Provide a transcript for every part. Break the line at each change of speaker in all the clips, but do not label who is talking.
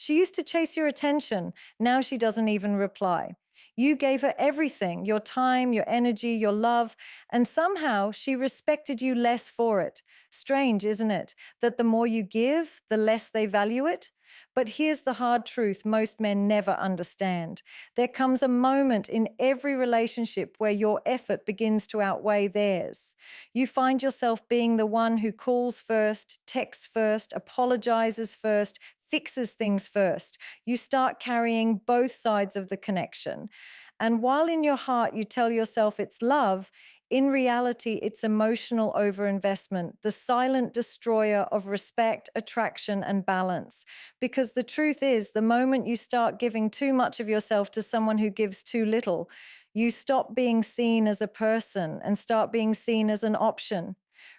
She used to chase your attention. Now she doesn't even reply. You gave her everything, your time, your energy, your love, and somehow she respected you less for it. Strange, isn't it? That the more you give, the less they value it? But here's the hard truth most men never understand. There comes a moment in every relationship where your effort begins to outweigh theirs. You find yourself being the one who calls first, texts first, apologizes first, fixes things first. You start carrying both sides of the connection. And while in your heart you tell yourself it's love, in reality, it's emotional overinvestment, the silent destroyer of respect, attraction, and balance. Because the truth is, the moment you start giving too much of yourself to someone who gives too little, you stop being seen as a person and start being seen as an option.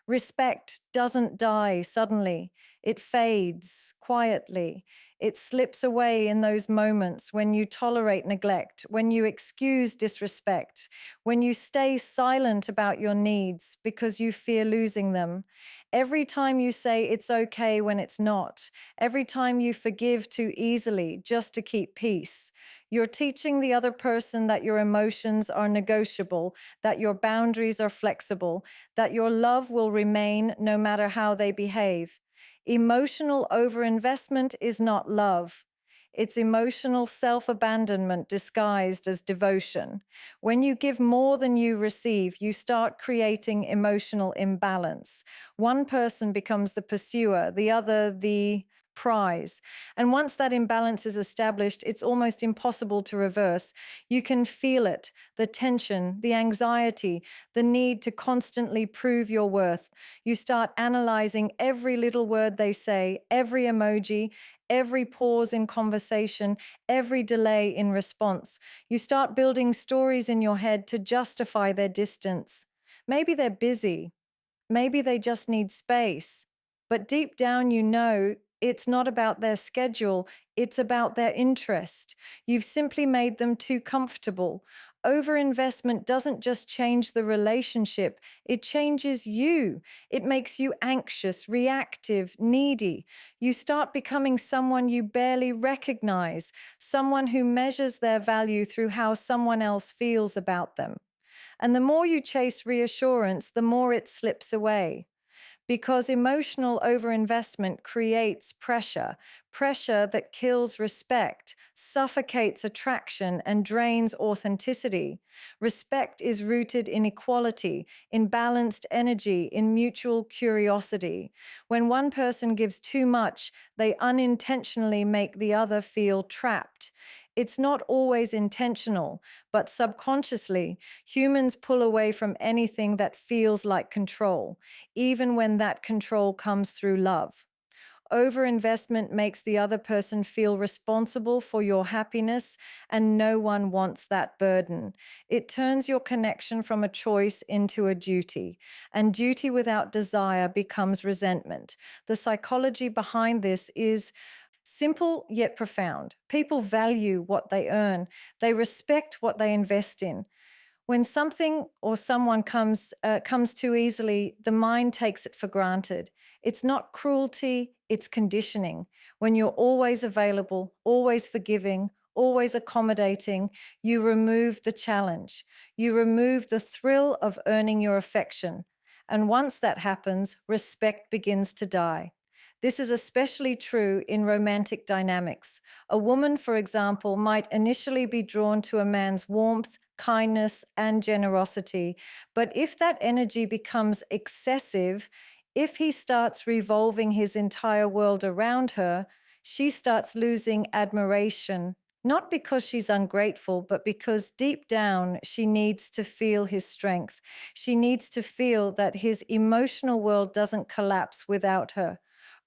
Respect doesn't die suddenly. It fades quietly. It slips away in those moments when you tolerate neglect, when you excuse disrespect, when you stay silent about your needs because you fear losing them. Every time you say it's okay when it's not, every time you forgive too easily just to keep peace, you're teaching the other person that your emotions are negotiable, that your boundaries are flexible, that your love will remain no matter how they behave. Emotional overinvestment is not love. It's emotional self-abandonment disguised as devotion. When you give more than you receive, you start creating emotional imbalance. One person becomes the pursuer, the other the prize. And once that imbalance is established, it's almost impossible to reverse. You can feel it, the tension, the anxiety, the need to constantly prove your worth. You start analyzing every little word they say, every emoji, every pause in conversation, every delay in response. You start building stories in your head to justify their distance. Maybe they're busy. Maybe they just need space. But deep down, you know it's not about their schedule, it's about their interest. You've simply made them too comfortable. Overinvestment doesn't just change the relationship, it changes you. It makes you anxious, reactive, needy. You start becoming someone you barely recognize, someone who measures their value through how someone else feels about them. And the more you chase reassurance, the more it slips away. Because emotional overinvestment creates pressure, pressure that kills respect, suffocates attraction, and drains authenticity. Respect is rooted in equality, in balanced energy, in mutual curiosity. When one person gives too much, they unintentionally make the other feel trapped. It's not always intentional, but subconsciously, humans pull away from anything that feels like control, even when that control comes through love. Overinvestment makes the other person feel responsible for your happiness, and no one wants that burden. It turns your connection from a choice into a duty, and duty without desire becomes resentment. The psychology behind this is simple yet profound. People value what they earn, they respect what they invest in. When something or someone comes too easily, the mind takes it for granted. It's not cruelty, it's conditioning. When you're always available, always forgiving, always accommodating, you remove the challenge. You remove the thrill of earning your affection. And once that happens, respect begins to die. This is especially true in romantic dynamics. A woman, for example, might initially be drawn to a man's warmth, kindness, and generosity. But if that energy becomes excessive, if he starts revolving his entire world around her, she starts losing admiration. Not because she's ungrateful, but because deep down she needs to feel his strength. She needs to feel that his emotional world doesn't collapse without her.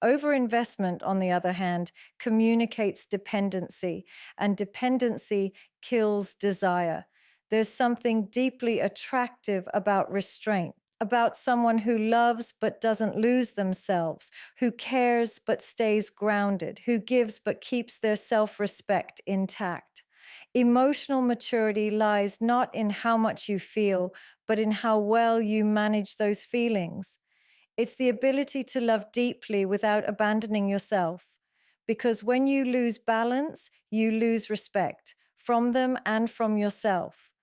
Overinvestment, on the other hand, communicates dependency, and dependency kills desire. There's something deeply attractive about restraint, about someone who loves but doesn't lose themselves, who cares but stays grounded, who gives but keeps their self-respect intact. Emotional maturity lies not in how much you feel, but in how well you manage those feelings. It's the ability to love deeply without abandoning yourself. Because when you lose balance, you lose respect from them and from yourself.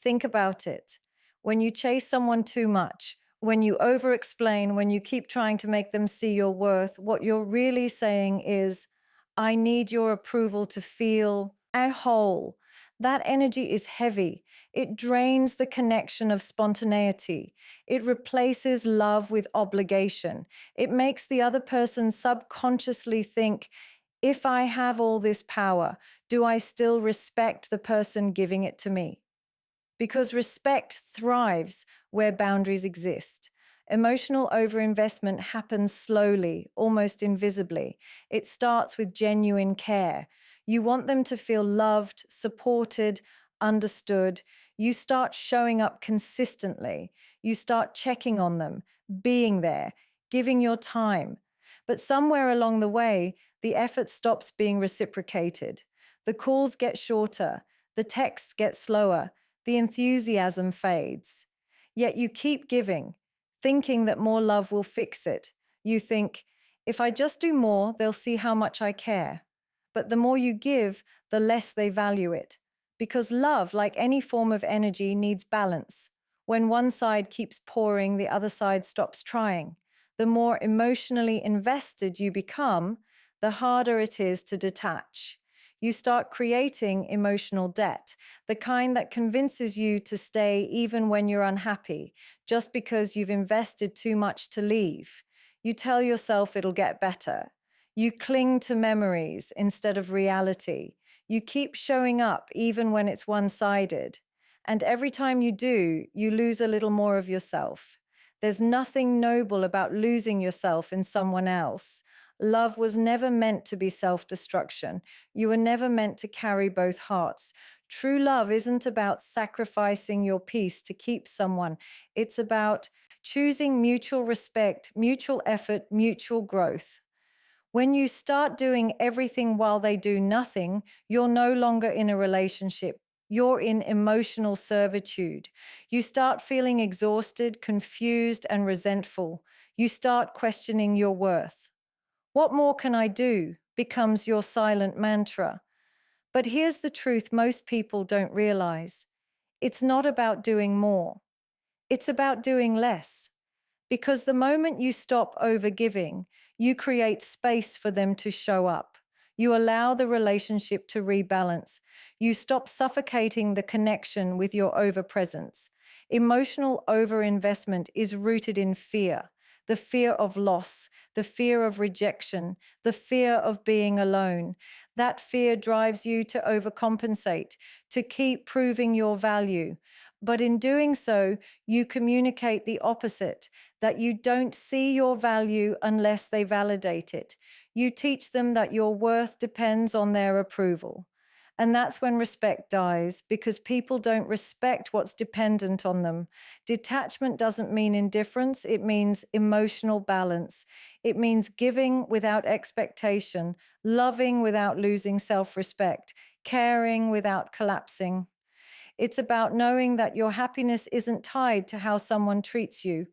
Think about it. When you chase someone too much, when you over explain, when you keep trying to make them see your worth, what you're really saying is, I need your approval to feel a whole. That energy is heavy. It drains the connection of spontaneity. It replaces love with obligation. It makes the other person subconsciously think, if I have all this power, do I still respect the person giving it to me? Because respect thrives where boundaries exist. Emotional overinvestment happens slowly, almost invisibly. It starts with genuine care. You want them to feel loved, supported, understood. You start showing up consistently. You start checking on them, being there, giving your time. But somewhere along the way, the effort stops being reciprocated. The calls get shorter, the texts get slower, the enthusiasm fades. Yet you keep giving, thinking that more love will fix it. You think, if I just do more, they'll see how much I care. But the more you give, the less they value it. Because love, like any form of energy, needs balance. When one side keeps pouring, the other side stops trying. The more emotionally invested you become, the harder it is to detach. You start creating emotional debt, the kind that convinces you to stay even when you're unhappy, just because you've invested too much to leave. You tell yourself it'll get better. You cling to memories instead of reality. You keep showing up even when it's one-sided. And every time you do, you lose a little more of yourself. There's nothing noble about losing yourself in someone else. Love was never meant to be self-destruction. You were never meant to carry both hearts. True love isn't about sacrificing your peace to keep someone. It's about choosing mutual respect, mutual effort, mutual growth. When you start doing everything while they do nothing, you're no longer in a relationship. You're in emotional servitude. You start feeling exhausted, confused, and resentful. You start questioning your worth. What more can I do? Becomes your silent mantra. But here's the truth most people don't realize. It's not about doing more. It's about doing less. Because the moment you stop overgiving, you create space for them to show up. You allow the relationship to rebalance. You stop suffocating the connection with your overpresence. Emotional overinvestment is rooted in fear, the fear of loss, the fear of rejection, the fear of being alone. That fear drives you to overcompensate, to keep proving your value. But in doing so, you communicate the opposite, that you don't see your value unless they validate it. You teach them that your worth depends on their approval. And that's when respect dies, because people don't respect what's dependent on them. Detachment doesn't mean indifference, it means emotional balance. It means giving without expectation, loving without losing self-respect, caring without collapsing. It's about knowing that your happiness isn't tied to how someone treats you.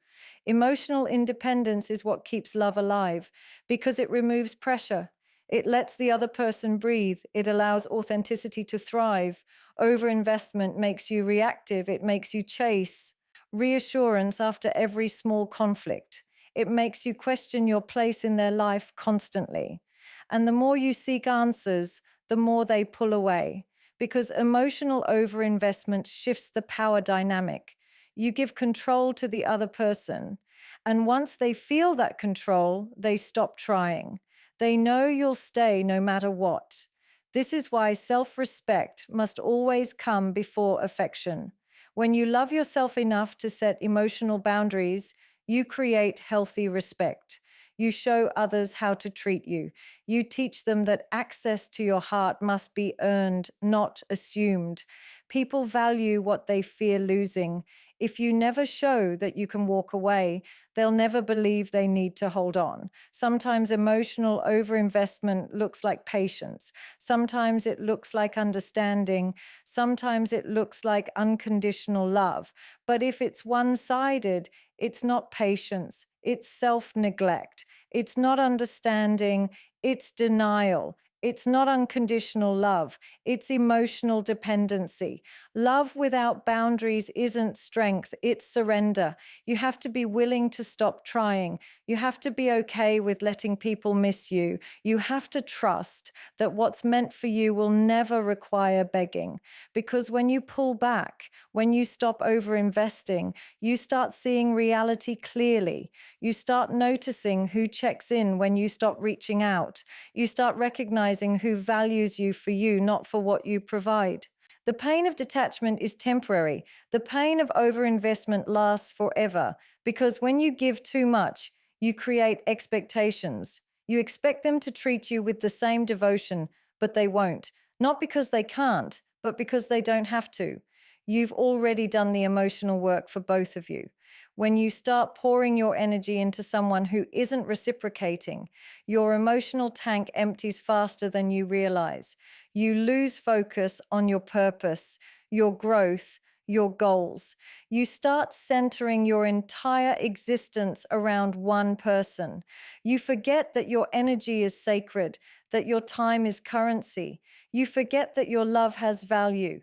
Emotional independence is what keeps love alive because it removes pressure. It lets the other person breathe. It allows authenticity to thrive. Overinvestment makes you reactive. It makes you chase reassurance after every small conflict. It makes you question your place in their life constantly. And the more you seek answers, the more they pull away. Because emotional overinvestment shifts the power dynamic. You give control to the other person. And once they feel that control, they stop trying. They know you'll stay no matter what. This is why self-respect must always come before affection. When you love yourself enough to set emotional boundaries, you create healthy respect. You show others how to treat you. You teach them that access to your heart must be earned, not assumed. People value what they fear losing. If you never show that you can walk away, they'll never believe they need to hold on. Sometimes emotional overinvestment looks like patience. Sometimes it looks like understanding. Sometimes it looks like unconditional love. But if it's one-sided, it's not patience, it's self-neglect. It's not understanding, it's denial. It's not unconditional love, it's emotional dependency. Love without boundaries isn't strength, it's surrender. You have to be willing to stop trying. You have to be okay with letting people miss you. You have to trust that what's meant for you will never require begging. Because when you pull back, when you stop over-investing, you start seeing reality clearly. You start noticing who checks in when you stop reaching out. You start recognizing who values you for you, not for what you provide. The pain of detachment is temporary. The pain of overinvestment lasts forever, because when you give too much, you create expectations. You expect them to treat you with the same devotion, but they won't. Not because they can't, but because they don't have to. You've already done the emotional work for both of you. When you start pouring your energy into someone who isn't reciprocating, your emotional tank empties faster than you realize. You lose focus on your purpose, your growth, your goals. You start centering your entire existence around one person. You forget that your energy is sacred, that your time is currency. You forget that your love has value.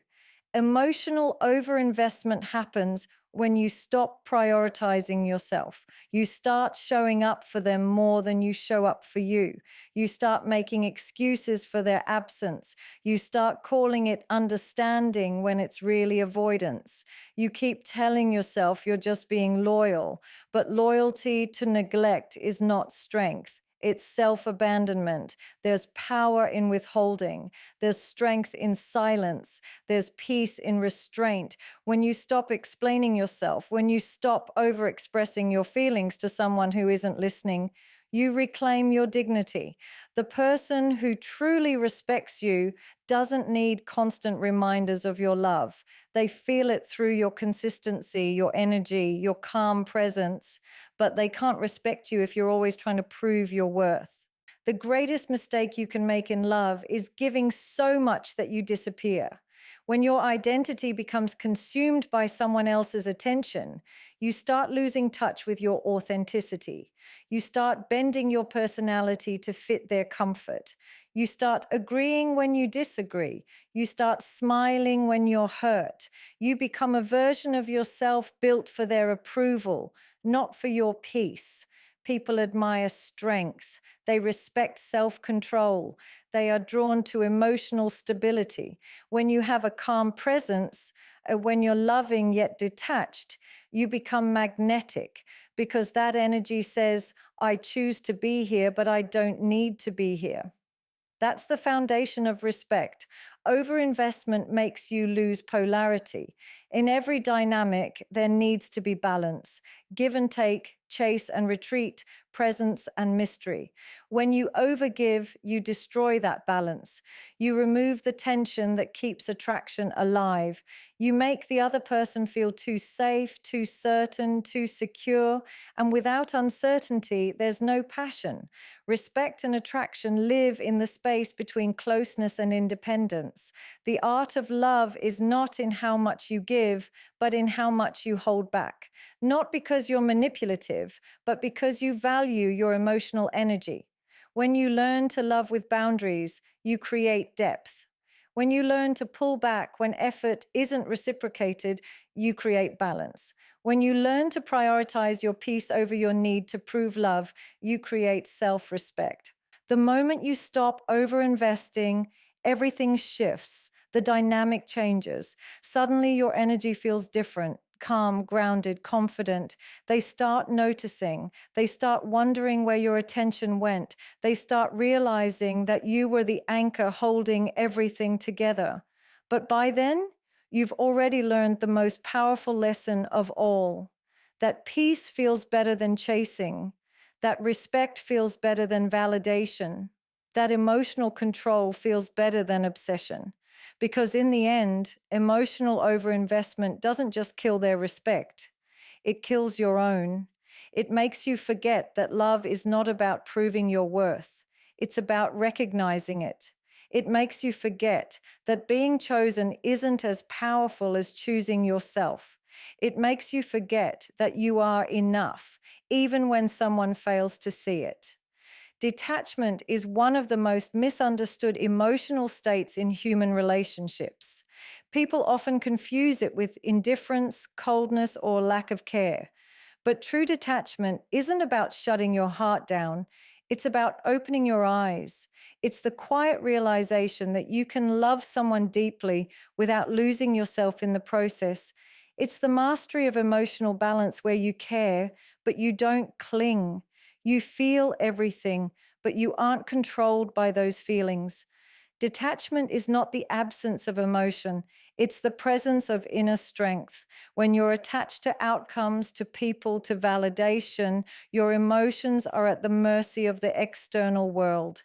Emotional overinvestment happens when you stop prioritizing yourself. You start showing up for them more than you show up for you. You start making excuses for their absence. You start calling it understanding when it's really avoidance. You keep telling yourself you're just being loyal, but loyalty to neglect is not strength. It's self-abandonment. There's power in withholding. There's strength in silence. There's peace in restraint. When you stop explaining yourself, when you stop over-expressing your feelings to someone who isn't listening, you reclaim your dignity. The person who truly respects you doesn't need constant reminders of your love. They feel it through your consistency, your energy, your calm presence, but they can't respect you if you're always trying to prove your worth. The greatest mistake you can make in love is giving so much that you disappear. When your identity becomes consumed by someone else's attention, you start losing touch with your authenticity. You start bending your personality to fit their comfort. You start agreeing when you disagree. You start smiling when you're hurt. You become a version of yourself built for their approval, not for your peace. People admire strength. They respect self-control. They are drawn to emotional stability. When you have a calm presence, when you're loving yet detached, you become magnetic because that energy says, I choose to be here, but I don't need to be here. That's the foundation of respect. Overinvestment makes you lose polarity. In every dynamic, there needs to be balance, give and take, chase and retreat, presence and mystery. When you overgive, you destroy that balance. You remove the tension that keeps attraction alive. You make the other person feel too safe, too certain, too secure, and without uncertainty, there's no passion. Respect and attraction live in the space between closeness and independence. The art of love is not in how much you give, but in how much you hold back. Not because you're manipulative, but because you value your emotional energy. When you learn to love with boundaries, you create depth. When you learn to pull back when effort isn't reciprocated, you create balance. When you learn to prioritize your peace over your need to prove love, you create self-respect. The moment you stop over-investing, everything shifts. The dynamic changes. Suddenly your energy feels different, calm, grounded, confident. They start noticing. They start wondering where your attention went. They start realizing that you were the anchor holding everything together. But by then, you've already learned the most powerful lesson of all, that peace feels better than chasing, that respect feels better than validation, that emotional control feels better than obsession. Because in the end, emotional overinvestment doesn't just kill their respect, it kills your own. It makes you forget that love is not about proving your worth, it's about recognizing it. It makes you forget that being chosen isn't as powerful as choosing yourself. It makes you forget that you are enough, even when someone fails to see it. Detachment is one of the most misunderstood emotional states in human relationships. People often confuse it with indifference, coldness, or lack of care. But true detachment isn't about shutting your heart down, it's about opening your eyes. It's the quiet realization that you can love someone deeply without losing yourself in the process. It's the mastery of emotional balance where you care, but you don't cling. You feel everything, but you aren't controlled by those feelings. Detachment is not the absence of emotion, it's the presence of inner strength. When you're attached to outcomes, to people, to validation, your emotions are at the mercy of the external world.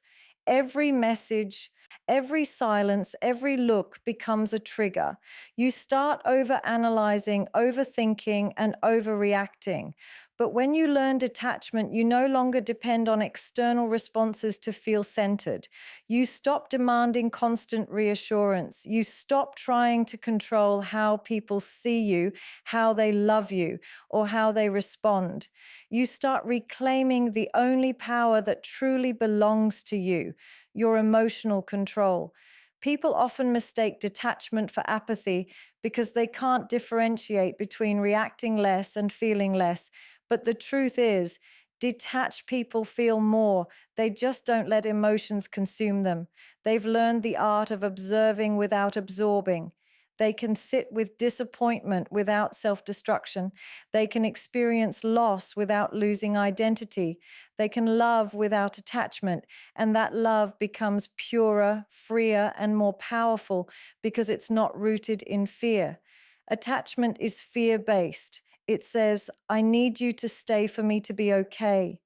Every message, every silence, every look becomes a trigger. You start over-analyzing, overthinking, and overreacting. But when you learn detachment, you no longer depend on external responses to feel centered. You stop demanding constant reassurance. You stop trying to control how people see you, how they love you, or how they respond. You start reclaiming the only power that truly belongs to you, your emotional control. People often mistake detachment for apathy because they can't differentiate between reacting less and feeling less. But the truth is, detached people feel more. They just don't let emotions consume them. They've learned the art of observing without absorbing. They can sit with disappointment without self-destruction. They can experience loss without losing identity. They can love without attachment. And that love becomes purer, freer, and more powerful because it's not rooted in fear. Attachment is fear-based. It says, I need you to stay for me to be okay.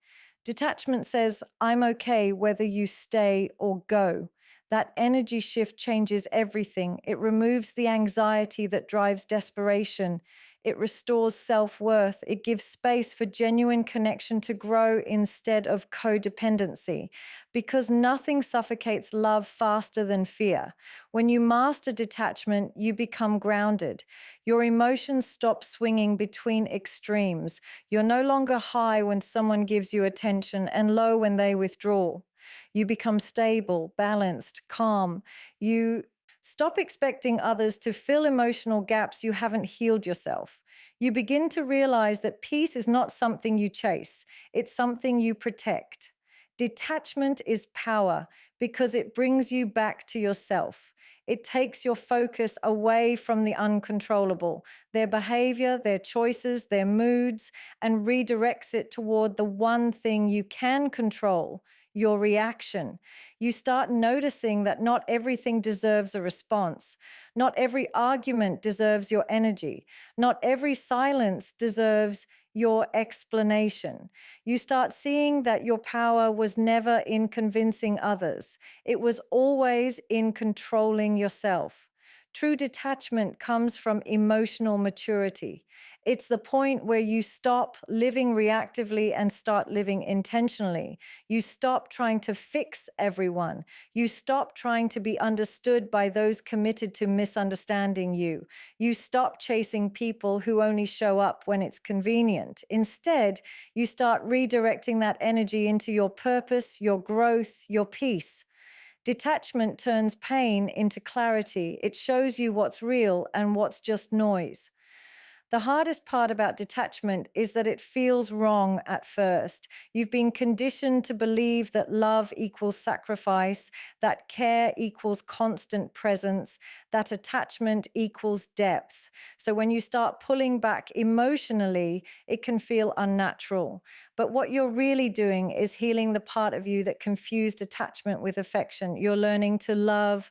Detachment says, I'm okay whether you stay or go. That energy shift changes everything. It removes the anxiety that drives desperation. It restores self-worth. It gives space for genuine connection to grow instead of codependency. Because nothing suffocates love faster than fear. When you master detachment, you become grounded. Your emotions stop swinging between extremes. You're no longer high when someone gives you attention and low when they withdraw. You become stable, balanced, calm. You stop expecting others to fill emotional gaps you haven't healed yourself. You begin to realize that peace is not something you chase, it's something you protect. Detachment is power because it brings you back to yourself. It takes your focus away from the uncontrollable, their behavior, their choices, their moods, and redirects it toward the one thing you can control, your reaction. You start noticing that not everything deserves a response. Not every argument deserves your energy. Not every silence deserves your explanation. You start seeing that your power was never in convincing others. It was always in controlling yourself. True detachment comes from emotional maturity. It's the point where you stop living reactively and start living intentionally. You stop trying to fix everyone. You stop trying to be understood by those committed to misunderstanding you. You stop chasing people who only show up when it's convenient. Instead, you start redirecting that energy into your purpose, your growth, your peace. Detachment turns pain into clarity. It shows you what's real and what's just noise. The hardest part about detachment is that it feels wrong at first. You've been conditioned to believe that love equals sacrifice, that care equals constant presence, that attachment equals depth. So when you start pulling back emotionally, it can feel unnatural. But what you're really doing is healing the part of you that confused attachment with affection. You're learning to love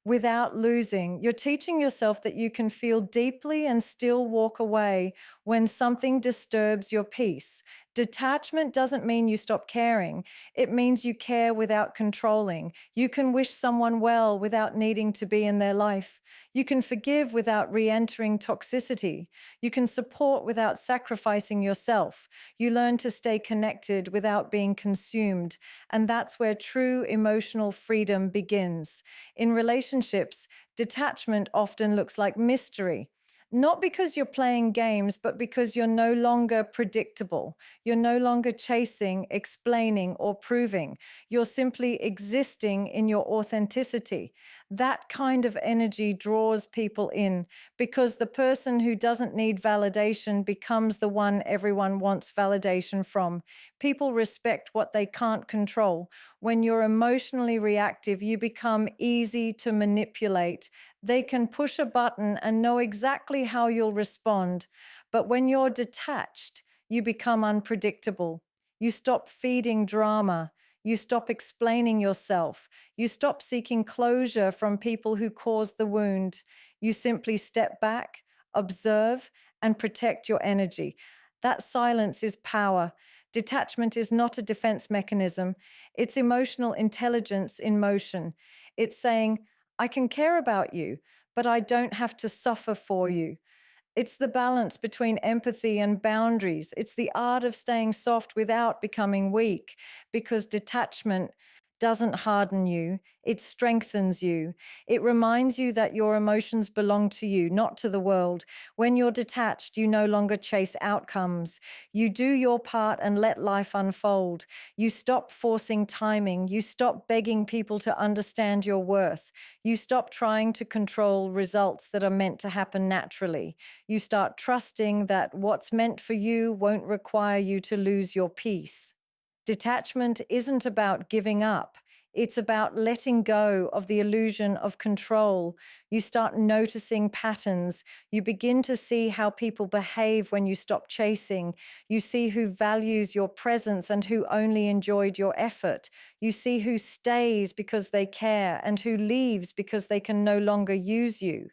without losing. You're teaching yourself that you can feel deeply and still walk away when something disturbs your peace. Detachment doesn't mean you stop caring. It means you care without controlling. You can wish someone well without needing to be in their life. You can forgive without re entering toxicity. You can support without sacrificing yourself. You learn to stay connected without being consumed. And that's where true emotional freedom begins. In relationships, detachment often looks like mystery. Not because you're playing games, but because you're no longer predictable. You're no longer chasing, explaining, or proving. You're simply existing in your authenticity. That kind of energy draws people in because the person who doesn't need validation becomes the one everyone wants validation from. People respect what they can't control. When you're emotionally reactive, you become easy to manipulate. They can push a button and know exactly how you'll respond. But when you're detached, you become unpredictable. You stop feeding drama. You stop explaining yourself. You stop seeking closure from people who caused the wound. You simply step back, observe, and protect your energy. That silence is power. Detachment is not a defense mechanism, it's emotional intelligence in motion. It's saying, I can care about you, but I don't have to suffer for you. It's the balance between empathy and boundaries. It's the art of staying soft without becoming weak, because detachment doesn't harden you, it strengthens you. It reminds you that your emotions belong to you, not to the world. When you're detached, you no longer chase outcomes. You do your part and let life unfold. You stop forcing timing. You stop begging people to understand your worth. You stop trying to control results that are meant to happen naturally. You start trusting that what's meant for you won't require you to lose your peace. Detachment isn't about giving up. It's about letting go of the illusion of control. You start noticing patterns. You begin to see how people behave when you stop chasing. You see who values your presence and who only enjoyed your effort. You see who stays because they care and who leaves because they can no longer use you.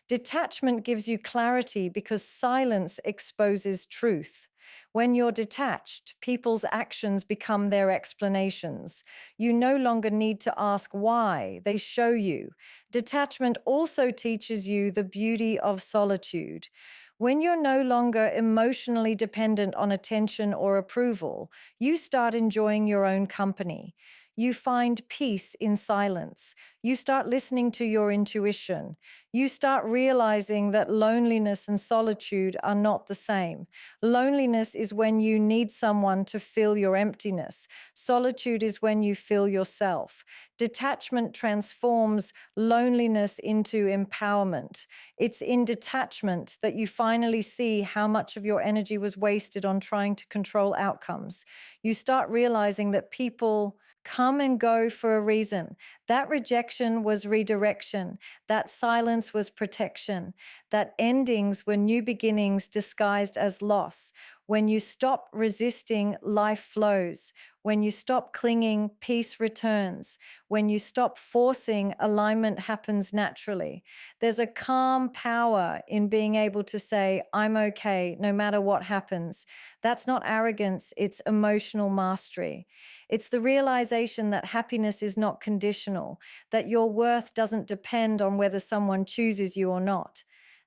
Detachment gives you clarity because silence exposes truth. When you're detached, people's actions become their explanations. You no longer need to ask why, they show you. Detachment also teaches you the beauty of solitude. When you're no longer emotionally dependent on attention or approval, you start enjoying your own company. You find peace in silence. You start listening to your intuition. You start realizing that loneliness and solitude are not the same. Loneliness is when you need someone to fill your emptiness. Solitude is when you fill yourself. Detachment transforms loneliness into empowerment. It's in detachment that you finally see how much of your energy was wasted on trying to control outcomes. You start realizing that people come and go for a reason. That rejection was redirection. That silence was protection. That endings were new beginnings disguised as loss. When you stop resisting, life flows. When you stop clinging, peace returns. When you stop forcing, alignment happens naturally. There's a calm power in being able to say, I'm okay, no matter what happens. That's not arrogance, it's emotional mastery. It's the realization that happiness is not conditional, that your worth doesn't depend on whether someone chooses you or not,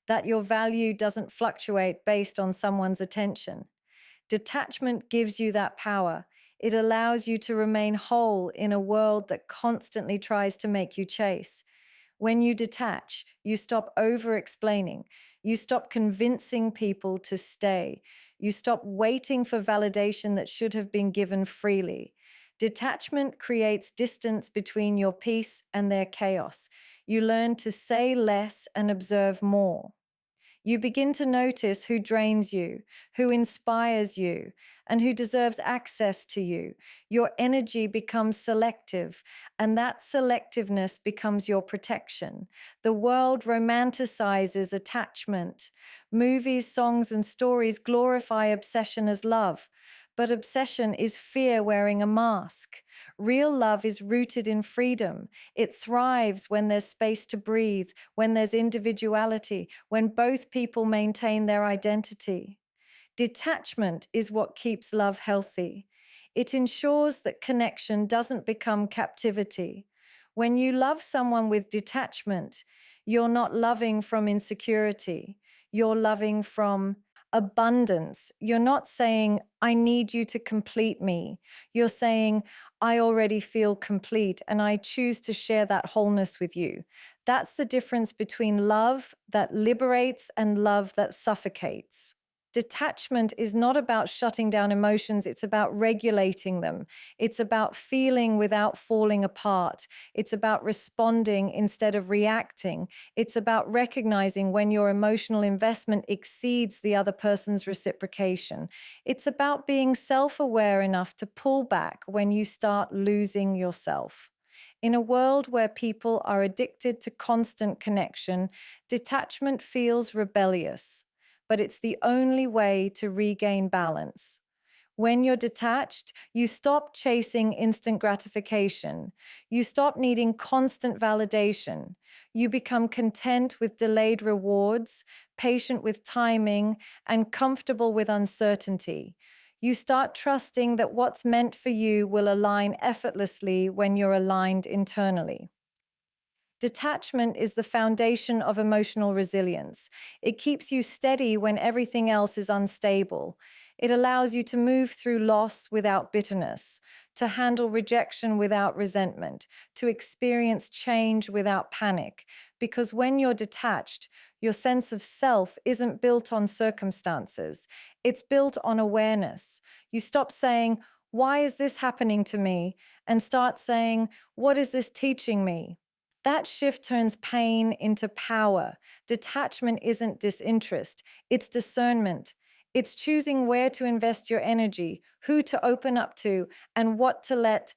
that your value doesn't fluctuate based on someone's attention. Detachment gives you that power. It allows you to remain whole in a world that constantly tries to make you chase. When you detach, you stop over explaining. You stop convincing people to stay. You stop waiting for validation that should have been given freely. Detachment creates distance between your peace and their chaos. You learn to say less and observe more. You begin to notice who drains you, who inspires you, and who deserves access to you. Your energy becomes selective, and that selectiveness becomes your protection. The world romanticizes attachment. Movies, songs, and stories glorify obsession as love. But obsession is fear wearing a mask. Real love is rooted in freedom. It thrives when there's space to breathe, when there's individuality, when both people maintain their identity. Detachment is what keeps love healthy. It ensures that connection doesn't become captivity. When you love someone with detachment, you're not loving from insecurity. You're loving from abundance. You're not saying, I need you to complete me. You're saying, I already feel complete and I choose to share that wholeness with you. That's the difference between love that liberates and love that suffocates. Detachment is not about shutting down emotions, it's about regulating them. It's about feeling without falling apart. It's about responding instead of reacting. It's about recognizing when your emotional investment exceeds the other person's reciprocation. It's about being self aware enough to pull back when you start losing yourself. In a world where people are addicted to constant connection, detachment feels rebellious, but it's the only way to regain balance. When you're detached, you stop chasing instant gratification. You stop needing constant validation. You become content with delayed rewards, patient with timing, and comfortable with uncertainty. You start trusting that what's meant for you will align effortlessly when you're aligned internally. Detachment is the foundation of emotional resilience. It keeps you steady when everything else is unstable. It allows you to move through loss without bitterness, to handle rejection without resentment, to experience change without panic. Because when you're detached, your sense of self isn't built on circumstances, it's built on awareness. You stop saying, why is this happening to me? And start saying, what is this teaching me? That shift turns pain into power. Detachment isn't disinterest, it's discernment. It's choosing where to invest your energy, who to open up to, and what to let